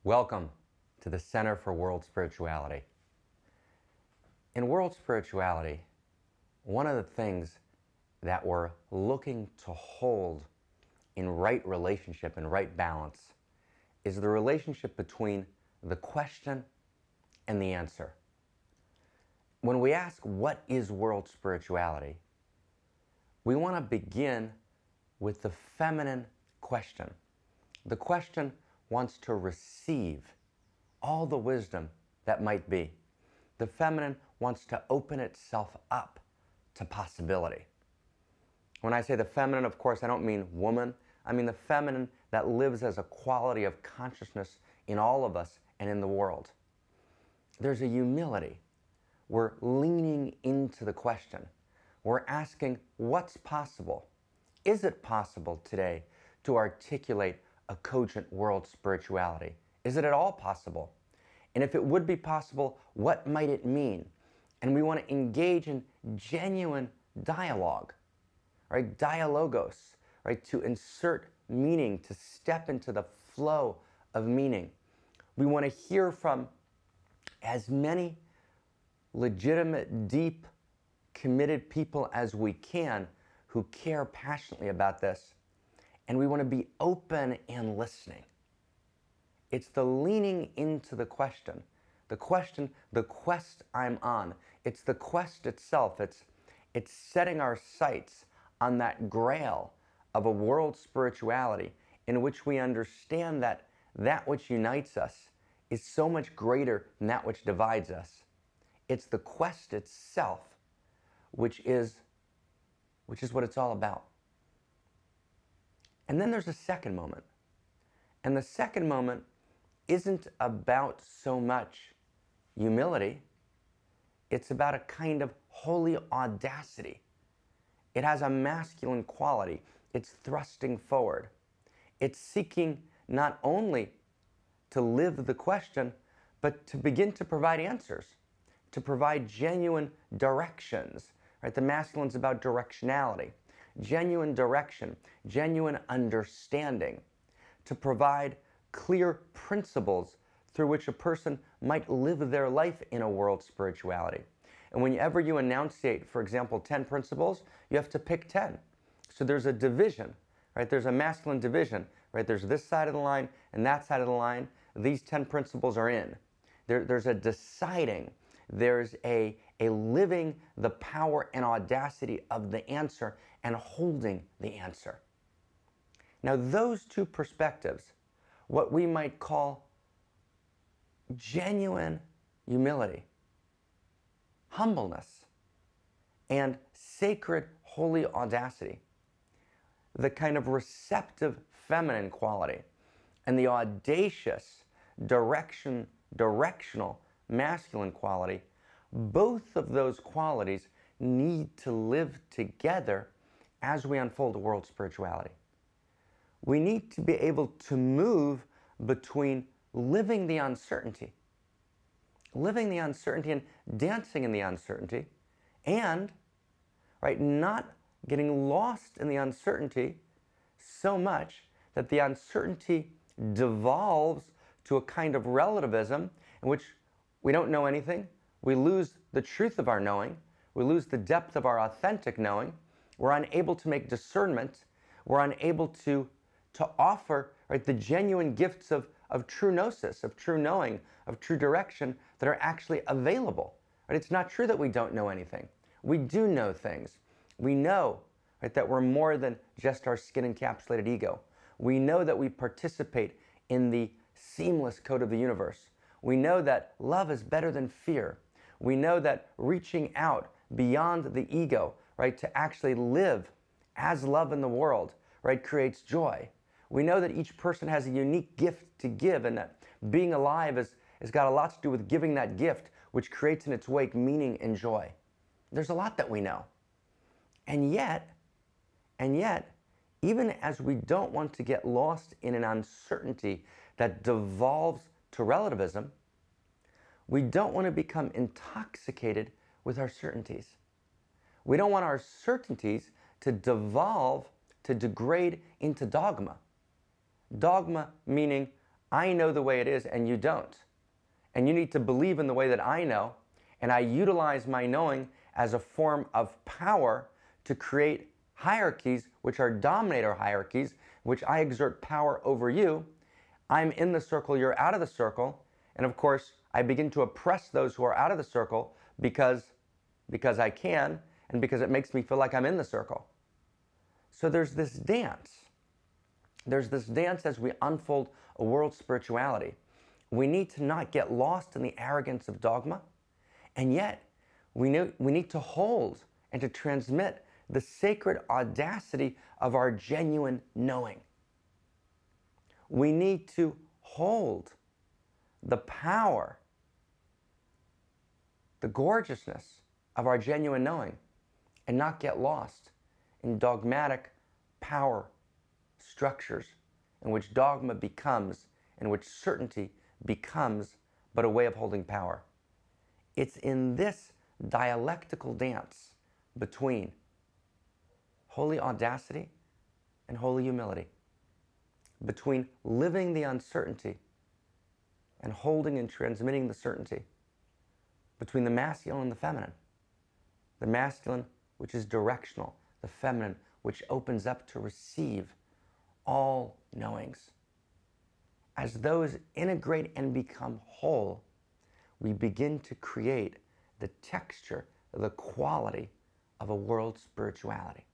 Welcome to the Center for World Spirituality. In world spirituality, one of the things that we're looking to hold in right relationship and right balance is the relationship between the question and the answer. When we ask, what is world spirituality? We want to begin with the feminine question. The question wants to receive all the wisdom that might be. The feminine wants to open itself up to possibility. When I say the feminine, of course, I don't mean woman. I mean the feminine that lives as a quality of consciousness in all of us and in the world. There's a humility. We're leaning into the question. We're asking, what's possible? Is it possible today to articulate a cogent world spirituality? Is it at all possible? And if it would be possible, what might it mean? And we want to engage in genuine dialogue, right? Dialogos, right? To insert meaning, to step into the flow of meaning. We want to hear from as many legitimate, deep, committed people as we can who care passionately about this. And we want to be open and listening. It's the leaning into the question, the quest I'm on. It's the quest itself. It's setting our sights on that grail of a world spirituality in which we understand that that which unites us is so much greater than that which divides us. It's the quest itself, which is what it's all about. And then there's a second moment. And the second moment isn't about so much humility. It's about a kind of holy audacity. It has a masculine quality. It's thrusting forward. It's seeking not only to live the question, but to begin to provide answers, to provide genuine directions. Right? The masculine's about directionality. Genuine direction, genuine understanding, to provide clear principles through which a person might live their life in a world spirituality. And whenever you enunciate, for example, 10 principles, you have to pick 10. So there's a division, right? There's a masculine division, right? There's this side of the line and that side of the line. These 10 principles are in. There's a deciding. There's a living the power and audacity of the answer and holding the answer. Now, those two perspectives, what we might call genuine humility, humbleness, and sacred holy audacity, the kind of receptive feminine quality, and the audacious directional masculine quality, both of those qualities need to live together as we unfold a world spirituality. We need to be able to move between living the uncertainty and dancing in the uncertainty, and right, not getting lost in the uncertainty so much that the uncertainty devolves to a kind of relativism in which we don't know anything. We lose the truth of our knowing. We lose the depth of our authentic knowing. We're unable to make discernment. We're unable to offer, right, the genuine gifts of true gnosis, of true knowing, of true direction that are actually available. Right? It's not true that we don't know anything. We do know things. We know, right, that we're more than just our skin-encapsulated ego. We know that we participate in the seamless code of the universe. We know that love is better than fear. We know that reaching out beyond the ego, right, to actually live as love in the world, right, creates joy. We know that each person has a unique gift to give, and that being alive has got a lot to do with giving that gift, which creates in its wake meaning and joy. There's a lot that we know. And yet, even as we don't want to get lost in an uncertainty that devolves to relativism, we don't want to become intoxicated with our certainties. We don't want our certainties to devolve, to degrade into dogma. Dogma meaning I know the way it is and you don't. And you need to believe in the way that I know, and I utilize my knowing as a form of power to create hierarchies, which are dominator hierarchies, which I exert power over you. I'm in the circle, you're out of the circle, and of course, I begin to oppress those who are out of the circle because I can, and because it makes me feel like I'm in the circle. So there's this dance. There's this dance as we unfold a world spirituality. We need to not get lost in the arrogance of dogma, and yet we need to hold and to transmit the sacred audacity of our genuine knowing. We need to hold the power, the gorgeousness of our genuine knowing, and not get lost in dogmatic power structures in which dogma becomes, in which certainty becomes but a way of holding power. It's in this dialectical dance between holy audacity and holy humility, between living the uncertainty and holding and transmitting the certainty, between the masculine and the feminine. The masculine, which is directional, the feminine, which opens up to receive all knowings. As those integrate and become whole, we begin to create the texture, the quality of a world spirituality.